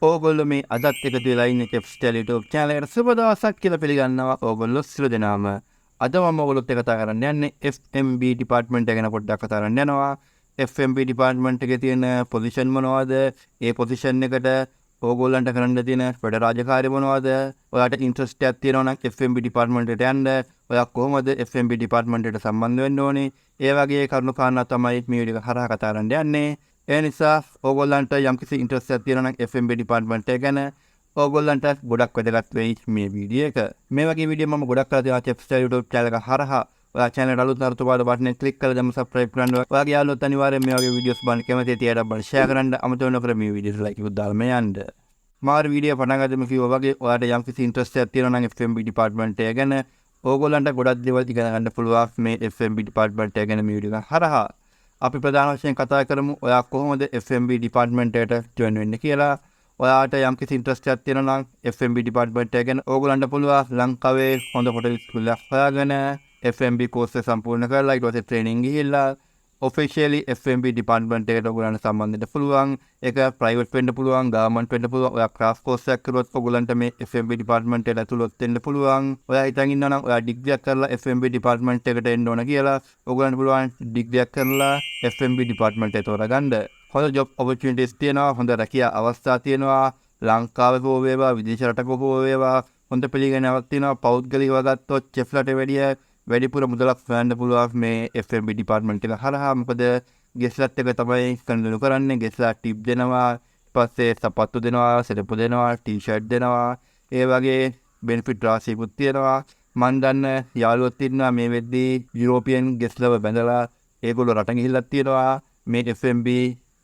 ඕගොල්ලෝ මේ අදත් එකතු වෙලා ඉන්නේ chefstyle YouTube channel එකට සුබ දවසක් කියලා පිළිගන්නවා ඕගොල්ලෝ සියලු දෙනාම. අද මම ඔයගොල්ලොත් එක්ක කතා කරන්න යන්නේ FMB department එක ගැන පොඩ්ඩක් කතා කරන්න යනවා. FMB department එකේ තියෙන position මොනවද? ඒ position එකට ඕගොල්ලන්ට කරන්න තියෙන වැඩ රාජකාරි මොනවද? ඔයාලට interest එකක් තියෙනවා නම් FMB department එකට යන්න. ඔයා කොහොමද FMB department එකට සම්බන්ධ වෙන්න ඕනේ? ඒ වගේ කරුණු කාරණා තමයි මේ වීඩියෝ එක හරහා කතා කරන්න යන්නේ. ඒ නිසා ඕගොල්ලන්ට යම්කිසි ඉන්ට්‍රස්ට් එකක් තියෙනවා නම් FMB ඩිපාර්ට්මන්ට් එක ගැන ඕගොල්ලන්ට ගොඩක් වැදගත් වෙයි මේ වීඩියෝ එක. මේ වගේ වීඩියෝ මම ගොඩක් කරලා තියෙනවා chefstyle YouTube channel එක හරහා. ඔයා channel එකට අලුත් අරතු පාඩ බටන් එක ක්ලික් කරලා දැම්ම subscribe කරන්න. ඔයාගේ යාළුවොත් අනිවාර්යෙන් මේ වගේ වීඩියෝස් බලන්න කැමති තියලා බලන්න share කරන්න. අමතක නොකර මේ වීඩියෝට like එකක් දාලා මේ යන්න. මාර වීඩියෝ පටන් ගන්නම කිව්වා වගේ ඔයාලට යම්කිසි ඉන්ට්‍රස්ට් එකක් තියෙනවා නම් FMB ඩිපාර්ට්මන්ට් එක ගැන ඕගොල්ලන්ට ගොඩක් දේවල් ඉගෙන ගන්න පුළුවන් මේ FMB ඩිපාර්ට්මන්ට් එක ගැන මේ වීඩියෝ එක හරහා. අපි ප්‍රධාන වශයෙන් කතා කරමු ඔයා කොහොමද FMB ඩිපාර්ට්මන්ට් එකට ජොයින් වෙන්නේ කියලා. ඔයාට යම්කිසි ඉන්ට්‍රස්ට් එකක් තියෙනවා නම් FMB ඩිපාර්ට්මන්ට් එක ගැන ඕගොල්ලන්ට පුළුවන් ලංකාවේ හොඳ හොටෙල් ස්කූල් එකක් හොයාගෙන FMB කෝස් එක සම්පූර්ණ කරලා ඊට පස්සේ ට්‍රේනින් ගිහිල්ලා officially FMB department එකට ඔයගොල්ලන්ට සම්බන්ධ වෙන්න පුළුවන්. ඒක private වෙන්න පුළුවන්, government වෙන්න පුළුවන්. ඔයා craft course එකක් කරුවොත් ඔයගොල්ලන්ට මේ FMB department එකට ඇතුළත් වෙන්න පුළුවන්. ඔයා හිතන් ඉන්නවා නම් ඔයා degree එකක් කරලා FMB department එකට එන්න ඕන කියලා ඔයගොල්ලන්ට පුළුවන් degree එකක් කරලා FMB department එක තෝරගන්න. හොඳ job opportunities තියෙනවා, හොඳ රැකියා අවස්ථා තියෙනවා. ලංකාවේ හෝ වේවා, විදේශ රටක හෝ වේවා හොඳ පිළිගැනීමක් තියෙනවා. පෞද්ගලිකව ගත්තොත් chef ලට වැඩිය වැඩිපුර මුදලක් හොයන්න පුළුවන් මේ FMB ඩිපාර්ට්මන්ට් එක හරහා. මොකද ගෙස්ලත් එක තමයි කන්දනු කරන්නේ. ගෙස්ලා ටිප් දෙනවා, ඊපස්සේ සපත්තු දෙනවා, සෙරප්පු දෙනවා, ටී-ෂර්ට් දෙනවා. ඒ වගේ බෙනිෆිට් රාශියකුත් තියෙනවා. මන් දන්න යාළුවොත් ඉන්නවා මේ වෙද්දී යුරෝපියන් ගෙස්ලව බැඳලා ඒගොල්ලෝ රට ගිහිල්ලත් තියෙනවා මේ FMB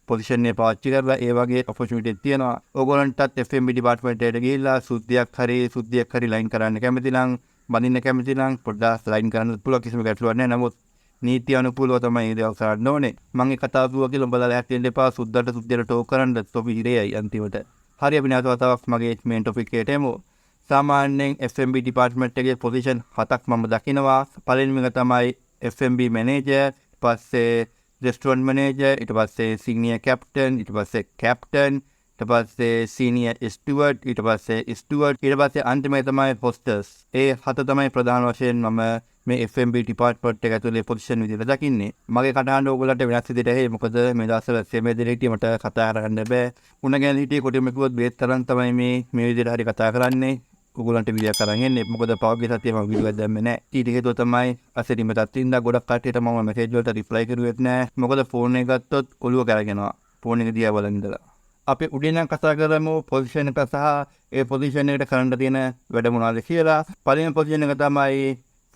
පොසිෂන් එක පාවිච්චි කරලා. ඒ වගේ ඔපචුනිටිස් තියෙනවා. ඕගොල්ලන්ටත් FMB ඩිපාර්ට්මන්ට් එකට ගිහිල්ලා සුද්ධියක් හරි ලයින් කරන්න කැමති නම්, බඳින්න කැමති නම් පොඩ්ඩක් ලයින් කරන්න පුළුවන්. කිසිම ගැටලුවක් නැහැ. නමුත් නීති අනුකූලව තමයි මේ දේවල් කරන්න ඕනේ. මම ඒ කතාව කිව්වා කියලා උඹලා ලැහැත් එපා. සුද්ධියට ටෝක් කරන්න තොපි හිරේයි අන්තිමට. හරි අපි නැවත වතාවක් මගේ මේන් ටොපික් එකට එමු. සාමාන්‍යයෙන් FMB ඩිපාර්ට්මන්ට් එකේ පොසිෂන් 7ක් මම දකිනවා. පළවෙනි එක තමයි FMB මැනේජර්, ඊට පස්සේ රෙස්ටුරන්ට් මැනේජර්, ඊට පස්සේ සීනියර් කැප්ටන්, ඊට පස්සේ කැප්ටන්, ඊට පස්සේ සීනියර් ස්ටුවර්ඩ්, ඊට පස්සේ ස්ටුවර්ඩ්, ඊට පස්සේ අන්තිමේ තමයි හොස්ටර්ස්. ඒ 7 තමයි ප්‍රධාන වශයෙන් මම මේ FMB ඩිපාර්ට්මන්ට් එක ඇතුලේ පොසිෂන් විදිහට දකින්නේ. මගේ කටහඬ ඕගොල්ලන්ට වෙනස් විදිහට ඇහි. මොකද මේ දවස්වල සෙමේ දෙලීටි මට කතා කරන්න බෑ. උණ ගැන හිටියේ කොටිම කිව්වොත් බේත් තරම් තමයි මේ විදිහට හරි කතා කරන්නේ. ඔයගොල්ලන්ට වීඩියෝ කරන් එන්නේ. මොකද පවගේ සතියේ මම වීඩියෝ එකක් දැම්මේ නෑ. ඊට හේතුව තමයි අසෙරිම තත්ත්වින්දා ගොඩක් කට්ටියට මම මැසේජ් වලට රිප්ලයි කරුවෙත් නෑ. මොකද ෆෝන් එක ගත්තොත් ඔළුව කරගෙනවා. ෆෝන් එක දිහා බලන් ඉඳලා. අපි උඩින් නම් කතා කරමු පොසිෂන් එක සහ ඒ පොසිෂන් එකට කරන්න තියෙන වැඩ මොනවද කියලා. පළවෙනි පොසිෂන් එක තමයි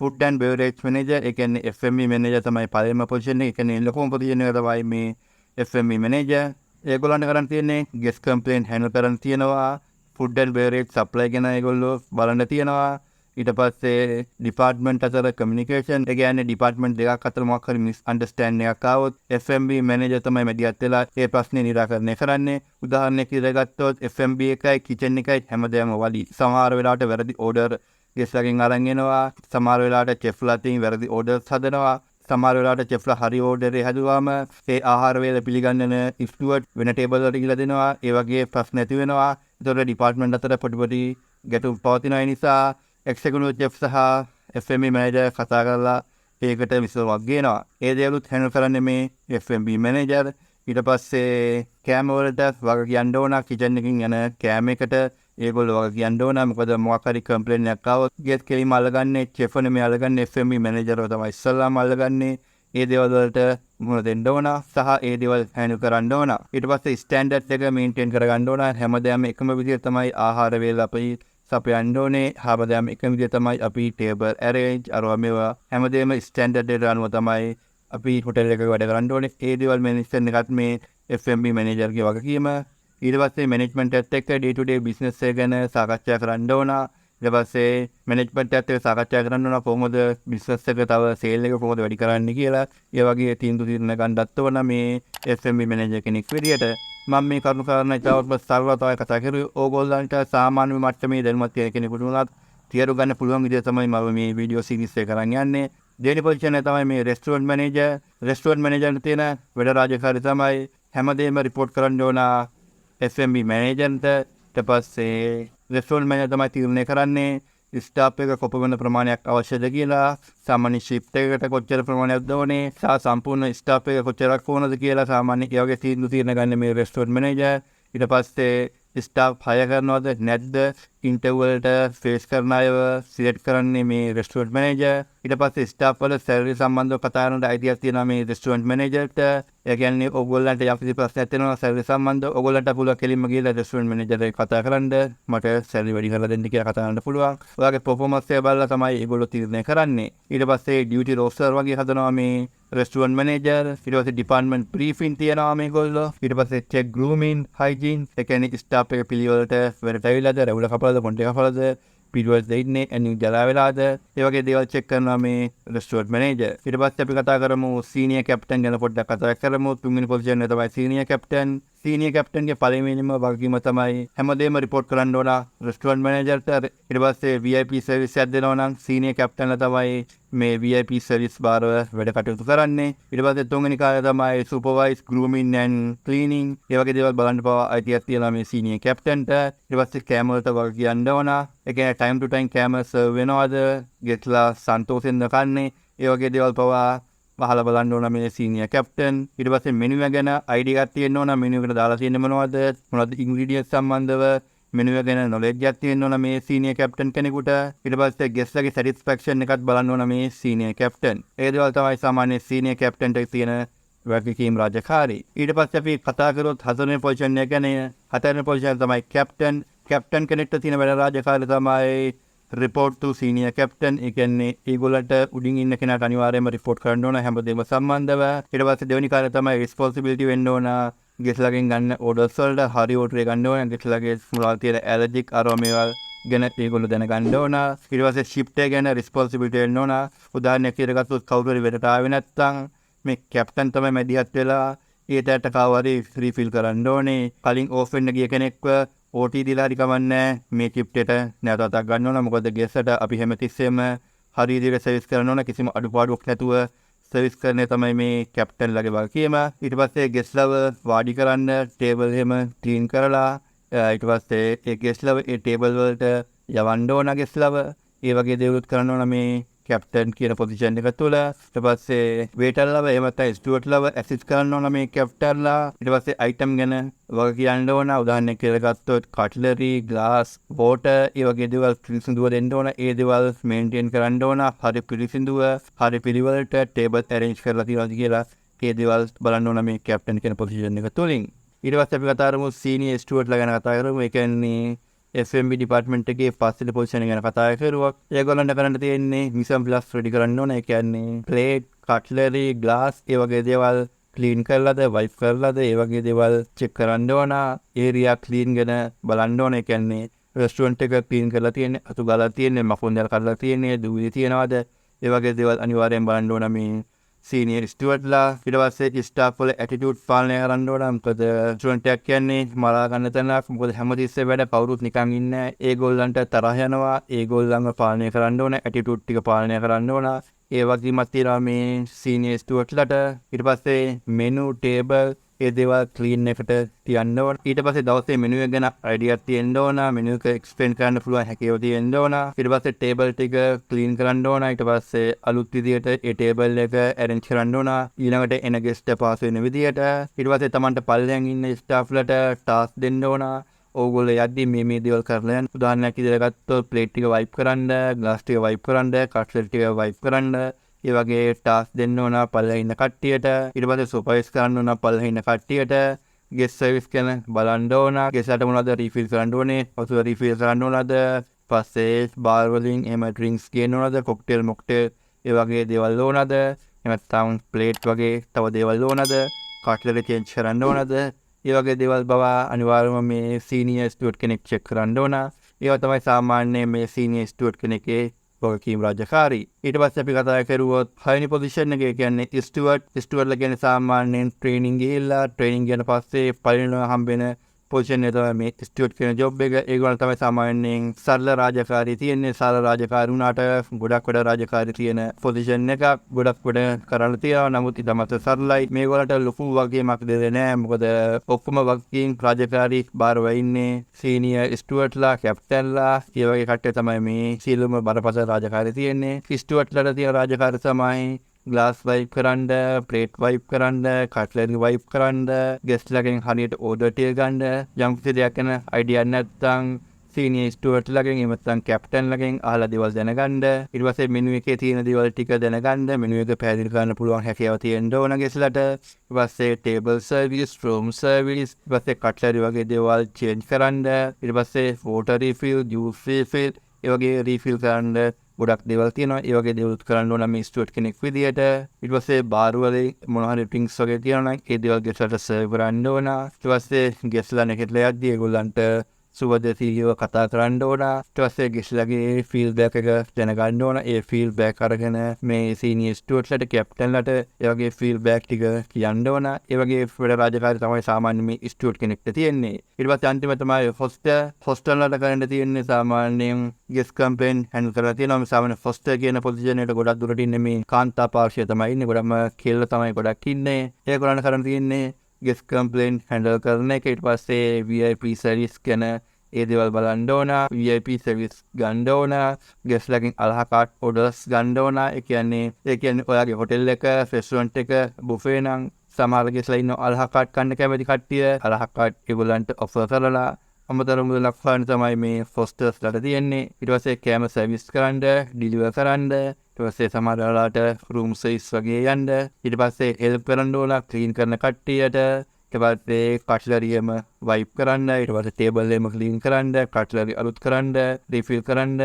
food and beverage manager. ඒ කියන්නේ FMB manager තමයි පළවෙනිම පොසිෂන් එක. ඒ කියන්නේ ලොකුම පොසිෂන් එක තමයි මේ FMB manager. ඒගොල්ලන්ට කරන් තියෙන්නේ guest complaint handle කරන් තියෙනවා. food and beverage supply ගැන ඒගොල්ලෝ බලන්න තියෙනවා. ඊට පස්සේ ඩිපාර්ට්මන්ට් අතර කමියුනිකේෂන්, ඒ කියන්නේ ඩිපාර්ට්මන්ට් දෙකක් අතර මොකක් හරි මිස් අන්ඩර්ස්ටෑන්ඩින් එකක් ආවොත් FMB මැනේජර් තමයි මැදිහත් වෙලා ඒ ප්‍රශ්නේ නිරාකරණය කරන්නේ. උදාහරණයක් විදිහට ගත්තොත් FMB එකයි කිචන් එකයි හැමදේම වලි. සමහර වෙලාවට වැරදි ඕඩර් ගෙස්ලගෙන් අරන් එනවා. සමහර වෙලාවට චෙෆ්ලා අතින් වැරදි ඕඩර්ස් හදනවා. සමහර වෙලාවට චෙෆ්ලා හරි ඕඩර් එක හැදුවාම ඒ ආහාර වේල පිළිගන්නන ස්ටුවර්ඩ් වෙන ටේබල් වලට ගිහලා දෙනවා. ඒ වගේ ප්‍රශ්න ඇති වෙනවා. ඒතකොට ඩිපාර්ට්මන්ට් අතර පොඩි ගැටුම් පවතින නිසා එක්සිකියුටිව් චෙෆ් සහ FMB මැනේජර් කතා කරලා ඒකට විසඳුමක් ගේනවා. ඒ දේවලුත් හැන්ඩල් කරන්නේ මේ FMB මැනේජර්. ඊට පස්සේ කෑම වලට වග කියන්න ඕන. කිචන් එකකින් යන කෑම එකට ඒගොල්ලෝ වග කියන්න ඕන. මොකද මොකක් හරි කම්ප්ලේන්ට් එකක් ආවොත් ගෙස් කෙලිම අල්ලගන්නේ චෙෆ් නෙමෙයි අල්ලගන්නේ FMB මැනේජර්ව තමයි ඉස්සල්ලාම අල්ලගන්නේ. ඒ දේවල් වලට මුහුණ දෙන්න ඕන සහ ඒ දේවල් හැන්ඩල් කරන්න ඕන. ඊට පස්සේ ස්ටෑන්ඩඩ්ස් එක මේන්ටේන් කරගන්න ඕන. හැමදාම එකම විදිහට තමයි ආහාර වේල අපි සපයන්න ඕනේ. හැමදාම එකම විදිහට තමයි අපි ටේබල් ඇරේන්ජ් අරවා මේවා හැමදේම ස්ටෑන්ඩඩ් එකට අනුව තමයි අපි හොටෙල් එකක වැඩ කරන්න ඕනේ. ඒ දේවල් මැනේජ්මන්ට් එකත් මේ FMB මැනේජර්ගේ වගකීම. ඊට පස්සේ මැනේජ්මන්ට් එකත් එක්ක day to day business එක ගැන සාකච්ඡා කරන්න ඕන. ඊට පස්සේ මැනේජ්මන්ට් එකත් එක්ක සාකච්ඡා කරන්න ඕන කොහොමද බිස්නස් එක තව සේල් එක කොහොමද වැඩි කරන්න කියලා. ඒ වගේ තීන්දුව ගන්නත් ඕන මේ FMB මැනේජර් කෙනෙක් විදියට. මම මේ කරුණු කාරණා ඉතාමත් සරලව කතා කරුවේ. ඕගොල්ලන්ට සාමාන්‍ය මට්ටමේ දැනුමක් තියෙන කෙනෙකුට උනත් තීරු ගන්න පුළුවන් විදිය තමයි මම මේ වීඩියෝ සීරීස් එක කරන් යන්නේ. දෙවෙනි පොසිෂන් එක තමයි මේ රෙස්ටුරන්ට් මැනේජර්. රෙස්ටුරන්ට් මැනේජර්ට තියෙන වැඩ රාජකාරී තමයි හැමදේම රිපෝට් කරන්න ඕන F&B මැනේජර්ට. ඊට පස්සේ රෙස්ටෝරන්ට් මැනේජර් තමයි තීරණය කරන්නේ ස්ටාෆ් එක කොපමණ ප්‍රමාණයක් අවශ්‍යද කියලා, සාමාන්‍ය ෂිෆ්ට් එකකට කොච්චර ප්‍රමාණයක්ද ඕනේ, සහ සම්පූර්ණ ස්ටාෆ් එක කොච්චරක් ඕනද කියලා සාමාන්‍ය ඒ වගේ තීරණ ගන්න මේ රෙස්ටෝරන්ට් මැනේජර්. ඊට පස්සේ ස්ටාෆ් හය කරනවද නැද්ද, ඉන්ටර්වල් වලට ෆේස් කරන අයව සිලෙක්ට් කරන්නේ මේ රෙස්ටෝරන්ට් මැනේජර්. ඊට පස්සේ ස්ටාෆ් වල සැලරි සම්බන්ධව කතා කරන අයිතියක් තියෙනවා මේ රෙස්ටෝරන්ට් මැනේජර්ට. ඒ කියන්නේ ඔයගොල්ලන්ට යම්කිසි ප්‍රශ්නයක් තියෙනවා සැලරි සම්බන්ධව, ඔයගොල්ලන්ට පුළුවන් කෙලින්ම ගිහලා රෙස්ටෝරන්ට් මැනේජර් එක්ක කතා කරන්න, මට සැලරි වැඩි කරලා දෙන්න කියලා කතා කරන්න පුළුවන්. ඔයාගේ පර්ෆෝමන්ස් එක බලලා තමයි ඒගොල්ලෝ තීරණය කරන්නේ. ඊට පස්සේ ඩියුටි රෝස්ටර් වගේ හදනවා මේ රෙස්ටෝරන්ට් මැනේජර්. ඊට පස්සේ ඩිපාර්ට්මන්ට් බ්‍රීෆින් තියනවා මේගොල්ලෝ. ඊට පස්සේ චෙක් ගෲමින්, හයිජීන්, ඒ කියන්නේ ස්ටාෆ් එක පිළිවෙලට වැඩට ඇවිල්ලාද, රැවුල කපලාද, කොන්ටේ කපලාද, පිළිවෙලට දෙන්නේ, ඇනි ජලා වෙලාද, ඒ වගේ දේවල් චෙක් කරනවා මේ රෙස්ටෝරන්ට් මැනේජර්. ඊට පස්සේ අපි කතා කරමු සීනියර් කැප්ටන් ගැන පොඩ්ඩක් කතා කරමු. තුන්වෙනි පොසිෂන් එක තමයි සීනියර් කැප්ටන්. සීනියර් කැප්ටන්ගේ පළවෙනිම වගකීම තමයි හැමදේම රිපෝට් කරන්න ඕන රෙස්ටෝරන්ට් මැනේජර්ට. ඊට පස්සේ VIP සර්විස් එකක් දෙනවා නම් සීනියර් කැප්ටන්ලා තමයි මේ VIP සර්විස් බාරව වැඩ කටයුතු කරන්නේ. ඊට පස්සේ තුන්වෙනි කාර්යය තමයි සුපර්වයිස් ගෲමින් ඇන්ඩ් ක්ලීනින්. ඒ වගේ දේවල් බලන්න පවා අයිතියක් තියෙනවා මේ සීනියර් කැප්ටන්ට. ඊට පස්සේ කෑම වලට වග කියන්න ඕන. ඒ කියන්නේ ටයිම් ටු ටයිම් කෑම සර්ව් වෙනවද, ගෙස්ලා සන්තෝෂෙන්ද කන්නේ, ඒ වගේ දේවල් පවා වහලා බලන්න ඕන මේ සීනියර් කැප්ටන්. ඊට පස්සේ මෙනු එක ගැන අයිඩියා එකක් තියෙන්න ඕන. මෙනු එකට දාලා තියෙන්නේ මොනවද ඉන්ග්‍රීඩියන්ට්ස් සම්බන්ධව මෙනු එක ගැන නොලෙජ් එකක් තියෙන්න ඕන මේ සීනියර් කැප්ටන් කෙනෙකුට. ඊට පස්සේ ගෙස්ට්ලාගේ සැටිස්ෆැක්ෂන් එකත් බලන්න ඕන මේ සීනියර් කැප්ටන්. ඒ දේවල් තමයි සාමාන්‍ය සීනියර් කැප්ටන්ට තියෙන වගකීම් රාජකාරී. ඊට පස්සේ අපි කතා කරොත් හතරවෙනි පොසිෂන් එක ගැන. හතරවෙනි පොසිෂන් තමයි කැප්ටන්. කැප්ටන් කෙනෙක්ට තියෙන වැඩ රාජකාරිය තමයි report to senior captain. ඒ කියන්නේ ඒගොල්ලන්ට උඩින් ඉන්න කෙනාට අනිවාර්යයෙන්ම report කරන්න ඕන හැමදේම සම්බන්ධව. ඊට පස්සේ දෙවෙනි කාර්යය තමයි responsibility වෙන්න ඕන ගෙස්ලාගෙන් ගන්න orders වලට හරි order එක ගන්න ඕන. ගෙස්ලාගේ මුලල් තියෙන allergic අරව මේවල් ගැන ඒගොල්ලෝ දැනගන්න ඕන. ඊට පස්සේ shift එක ගැන responsibility වෙන්න ඕන. උදාහරණයක් විදිහට ගත්තොත් කවුරු හරි වෙදට ආවේ නැත්නම් මේ captain තමයි මැදිහත් වෙලා ඒකට කව හරි refill කරන්න ඕනේ. කලින් off වෙන්න ගිය කෙනෙක්ව OT දීලා හරි කමන්නේ මේ shift එකට නැවතත් ගන්න ඕන. මොකද ගෙස්ටට අපි හැමතිස්සෙම හරි විදිහට සර්විස් කරන්න ඕන. කිසිම අඩුපාඩුවක් නැතුව සර්විස් කරන්නේ තමයි මේ කැප්ටන්ලාගේ වගකීම. ඊට පස්සේ ගෙස්ට්ලව වාඩි කරන්න ටේබල් එහෙම ක්ලීන් කරලා ඊට පස්සේ ඒ ගෙස්ට්ලව ඒ ටේබල් වලට යවන්න ඕන ගෙස්ට්ලව. ඒ වගේ දේවලුත් කරන්න ඕන මේ කැප්ටන් කියන පොසිෂන් එක තුළ. ඊට පස්සේ වේටර්ලව එහෙම නැත්නම් ස්ටුවර්ට්ලව ඇසිස්ට් කරන්න ඕන මේ කැප්ටන්ලා. ඊට පස්සේ අයිටම් ගැන වග කියන්න ඕන. උදාහරණයක් කියලා ගත්තොත් කට්ලරි, ග්ලාස්, වෝටර් ඒ වගේ දේවල් පිළිසිඳුව දෙන්න ඕන. ඒ දේවල් මේන්ටේන් කරන්න ඕන. හරි පිළිසිඳුව, හරි පිළිවෙලට ටේබල් ඇරේන්ජ් කරලා තියෙනවද කියලා ඒ දේවල් බලන්න ඕන මේ කැප්ටන් කියන පොසිෂන් එක තුළින්. ඊට පස්සේ අපි කතා කරමු සීනියර් ස්ටුවර්ට්ලා ගැන කතා කරමු. ඒ කියන්නේ F&B ඩිපාර්ට්මන්ට් එකේ පස්වෙනි පොසිෂන් එක ගැන කතා කරුවා. ඒගොල්ලන්ට කරන්න තියෙන්නේ මිසම් ප්ලස් රෙඩි කරන්න ඕන. ඒ කියන්නේ ප්ලේට්, කට්ලරි, ග්ලාස් ඒ වගේ දේවල් ක්ලීන් කරලාද, වයිප් කරලාද ඒ වගේ දේවල් චෙක් කරන්න ඕන. ඒරියා ක්ලීන් ගැන බලන්න ඕන. ඒ කියන්නේ රෙස්ටුරන්ට් එක ක්ලීන් කරලා තියෙන්නේ, අතු ගාලා තියෙන්නේ, මකුන්දල් කරලා තියෙන්නේ, දුවිලි තියනවාද ඒ වගේ දේවල් අනිවාර්යෙන් බලන්න ඕන මේ සීනියර් ස්ටුවර්ට්ලා. ඊට පස්සේ ස්ටාෆ් වල ඇටිටියුඩ් පාලනය කරන්න ඕන. මොකද රෙස්ටුරන්ට් එකක් කියන්නේ මරා ගන්න තැනක්. මොකද හැමතිස්සෙම වැඩ කවුරුත් නිකන් ඉන්නේ. ඒගොල්ලන්ට තරහ යනවා. ඒගොල්ලන්ව පාලනය කරන්න ඕන. ඇටිටියුඩ් ටික පාලනය කරන්න ඕන. ඒ වගේමත් තියෙනවා මේ සීනියර් ස්ටුවර්ට්ලාට. ඊට පස්සේ මෙනු, ටේබල් ඒ දේවල් ක්ලීන් එකට තියන්න ඕන. ඊට පස්සේ දවසේ මෙනු එක ගැන අයිඩියක් තියෙන්න ඕන. මෙනු එක එක්ස්ප්ලেইন කරන්න පුළුවන් හැකියාව තියෙන්න ඕන. ඊට පස්සේ ටේබල් ටික ක්ලීන් කරන්න ඕන. ඊට පස්සේ අලුත් විදියට ඒ ටේබල් එක ඇරේන්ජ් කරන්න ඕන. ඊළඟට එන ගෙස්ට් පාස් වෙන විදියට. ඊට පස්සේ Tamanට පල්ලෙන් ඉන්න ස්ටාෆ්ලට ටාස්ක් දෙන්න ඕන. ඕගොල්ලෝ යද්දි මේ දේවල් කරලා යන්න. උදාහරණයක් විදියට ගත්තොත් ප්ලේට් ටික වයිප් කරන්න, ග්ලාස් ටික වයිප් කරන්න, කට්ලරි ටික වයිප් කරන්න. ඒ වගේ ටාස්ක් දෙන්න ඕන පල්ලෙහා ඉන්න කට්ටියට. ඊට පස්සේ සුපර්වයිස් කරන්න ඕන පල්ලෙහා ඉන්න කට්ටියට. ගෙස්ට් සර්විස් ගැන බලන්න ඕන. ගෙස්ට්ලාට මොනවද රීෆිල් කරන්න ඕනේ, වතුර රීෆිල් කරන්න ඕනද, පස්සේ බාර් වලින් එහෙම ඩ්‍රින්ක්ස් ගේන්න ඕනද, කොක්ටේල් මොක්ටේල් ඒ වගේ දේවල් ඕනද, එහෙම නැත්නම් ප්ලේට් වගේ තව දේවල් ඕනද, කට්ලරි චේන්ජ් කරන්න ඕනද, ඒ වගේ දේවල් බව අනිවාර්යයෙන්ම මේ සීනියර් ස්ටුවර්ට් කෙනෙක් චෙක් කරන්න ඕන. ඒවා තමයි සාමාන්‍ය මේ සීනියර් ස්ටුවර්ට් කෙනෙක්ගේ වගකීම් රාජකාරී. ඊට පස්සේ අපි කතා කරුවොත් හයවෙනි පොසිෂන් එකේ කියන්නේ ස්ටුවර්ට්. ස්ටුවර්ට්ලා කියන්නේ සාමාන්‍යයෙන් ට්‍රේනින් ගිහිල්ලා ට්‍රේනින් ගියන පස්සේ පළවෙනිම හම්බෙන පොසිෂන් එක තමයි මේ ස්ටියුවර්ට් කියන ජොබ් එක. ඒගොල්ලෝ තමයි සාමාන්‍යයෙන් සරල රාජකාරී තියෙන්නේ. සරල රාජකාරී වුණාට ගොඩක් වැඩ රාජකාරී තියෙන පොසිෂන් එකක්. ගොඩක් වැඩ කරන්න තියෙනවා. නමුත් ඊටමත් සරලයි. මේගොල්ලන්ට ලොකු වගකීමක් දෙන්නේ නැහැ. මොකද ඔක්කොම වගකීම් රාජකාරී බාරව ඉන්නේ සීනියර් ස්ටියුවර්ට්ලා, කැප්ටන්ලා, ඒ වගේ කට්ටිය තමයි මේ සියලුම බරපතල රාජකාරී තියෙන්නේ. ස්ටියුවර්ට්ලාට තියෙන රාජකාරී තමයි ග්ලාස් වයිප් කරන්න, ප්ලේට් වයිප් කරන්න, කට්ලරි වයිප් කරන්න, ගෙස්ට්ලාගෙන් හරියට ඕඩර් ටික ගන්න, යම් කිසි දෙයක් ගැන අයිඩියා නැත්නම් සීනියර් ස්ටියුවර්ට්ලාගෙන් එහෙම නැත්නම් කැප්ටන්ලාගෙන් අහලා දේවල් දැනගන්න. ඊට පස්සේ මෙනු එකේ තියෙන දේවල් ටික දැනගන්න, මෙනු එක පැහැදිලි කරන්න පුළුවන් හැකියාව තියෙන්න ඕන ගෙස්ලාට. ඊට පස්සේ ටේබල් සර්විස්, රූම් සර්විස්, ඊට පස්සේ කට්ලරි වගේ දේවල් චේන්ජ් කරන්න, ඊට පස්සේ වෝටර් රීෆිල්, ජූස් රීෆිල්, ඒ වගේ රීෆිල් කරන්න ගොඩක් දේවල් තියෙනවා. ඒ වගේ දේවල් කරන්න ඕන මේ ස්ටියුවර්ට් කෙනෙක් විදියට. ඊට පස්සේ බාර් වල මොනවා හරි ඩ්‍රින්ක්ස් වගේ තියෙනවා නම් ඒ දේවල් ගෙස්ට්ලාට සර්ව් කරන්න ඕන. ඊට පස්සේ ගෙස්ට්ලා නැකట్లా යද්දී ඒගොල්ලන්ට සුවදශීලීව කතා කරන්න ඕන. ඊට පස්සේ ගෙස්ට්ලාගේ ෆීඩ්බැක් එක දැනගන්න ඕන. ඒ ෆීඩ්බැක් අරගෙන මේ සීනියර් ස්ටියුවර්ට්ලාට, කැප්ටන්ලාට ඒ වගේ ෆීඩ්බැක් ටික කියන්න ඕන. ඒ වගේ වැඩ රාජකාරී තමයි සාමාන්‍ය මේ ස්ටියුවර්ට් කෙනෙක්ට තියෙන්නේ. ඊට පස්සේ අන්තිම තමයි හොස්ටර්. හොස්ටර්ලාට කරන්න තියෙන්නේ සාමාන්‍යයෙන් ගෙස් කම්ප්ලේන් හැන්ඩල් කරලා තියෙනවා. මේ සාමාන්‍ය හොස්ටර් කියන පොසිෂන් එකට ගොඩක් දුරට ඉන්නේ මේ කාන්තා පාර්ශ්වය තමයි ඉන්නේ. ගොඩක්ම කෙල්ල තමයි ගොඩක් ඉන්නේ. ඒගොල්ලන්ට කරන්න තියෙන්නේ ගෙස් කම්ප්ලේන් හැන්ඩල් කරන එක. ඊට පස්සේ VIP සර්විස් ගැන ඒ දේවල් බලන්න ඕන. VIP සර්විස් ගන්න ඕන. ගෙස්ට්ලාගෙන් අලහකාට් ඕඩර්ස් ගන්න ඕන. ඒ කියන්නේ ඔයාගේ හොටෙල් එක, රෙස්ටුරන්ට් එක බුෆේ නම් සමහර ගෙස්ට්ලා ඉන්න අලහකාට් කන්න කැමති කට්ටිය අලහකාට් ඒගොල්ලන්ට ඔෆර් කරලා අමතර මුදලක් හොයන්න තමයි මේ හොස්ටර්ස්ලාට තියෙන්නේ. ඊට පස්සේ කෑම සර්විස් කරන්න, ඩිලිවර් කරන්න, ඊට පස්සේ සමහර වෙලාවට රූම් සර්විස් වගේ යන්න, ඊට පස්සේ හෙල්ප් කරන්න ඕන ක්ලීන් කරන කට්ටියට, ඊට පස්සේ කට්ලරියම වයිප් කරන්න, ඊට පස්සේ ටේබල් එකම ක්ලීන් කරන්න, කට්ලරි අලුත් කරන්න, රීෆිල් කරන්න,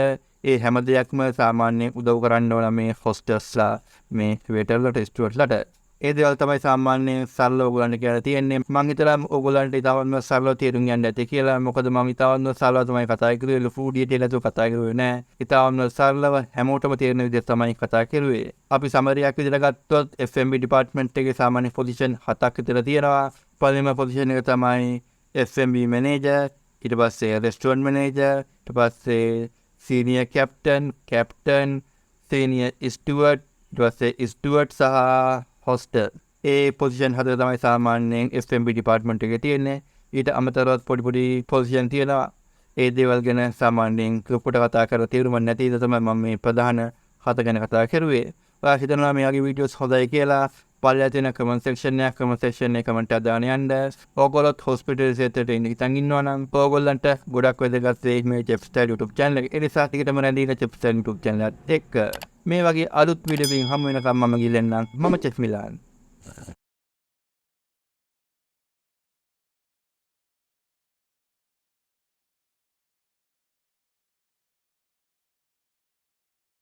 ඒ හැම දෙයක්ම සාමාන්‍යයෙන් උදව් කරන්න ඕන මේ හොස්ටර්ස්ලා, මේ වේටර්ලාට, ස්ටියුවර්ට්ලාට. ඒ දේවල් තමයි සාමාන්‍යයෙන් සරලව ඔයගොල්ලන්ට කියලා තියෙන්නේ. මම හිතලා ඔයගොල්ලන්ට ඉතාමත්ම සරලව තේරුම් ගන්න ඇති කියලා. මොකද මම ඉතාමත්ම සරලව තමයි කතා කරුවේ. ලොකු ඩීටේල් නැතුව කතා කරුවේ නෑ. ඉතාමත්ම සරලව හැමෝටම තේරෙන විදිහට තමයි කතා කරුවේ. අපි සමරියක් විදිහට ගත්තොත් F&B ඩිපාර්ට්මන්ට් එකේ සාමාන්‍ය පොසිෂන් 7ක් විතර තියෙනවා. පළවෙනිම පොසිෂන් එක තමයි F&B මැනේජර්, ඊට පස්සේ රෙස්ටුරන්ට් මැනේජර්, ඊට පස්සේ සීනියර් කැප්ටන්, සීනියර් ස්ටියුවර්ට්, ඊට පස්සේ ස්ටියුවර්ට් සහ හොස්ටර්. ඒ පොසිෂන් 4 තමයි සාමාන්‍යයෙන් F&B ඩිපාර්ට්මන්ට් එකේ තියෙන්නේ. ඊට අමතරව පොඩි පොසිෂන් තියෙනවා. ඒ දේවල් ගැන සාමාන්‍යයෙන් ක්ලිප්පට කතා කරලා තේරුම නැති ඉඳ තමයි මම මේ ප්‍රධාන 7 ගැන කතා කරුවේ. ඔයා හිතනවා මේ වගේ වීඩියෝස් හොඳයි කියලා පල්ලෙහා තියෙන කමෙන්ට් සෙක්ෂන් එකේ කමෙන්ට් එකක් දාන්න යන්න. ඕගොල්ලොත් හොස්පිටල් සෙට් එකේ හිටන් ඉන්නවා නම් ඕගොල්ලන්ට ගොඩක් වැදගත් වෙයි මේ chefstyle YouTube channel එක. ඒ නිසා ටිකටම රැඳිලා chefstyle YouTube channel එකත් එක්ක මේ වගේ අලුත් වීඩියෝ එකකින් හමු වෙනකම් මම ගිලෙන්නම්. මම චෙෆ් මිලාන්.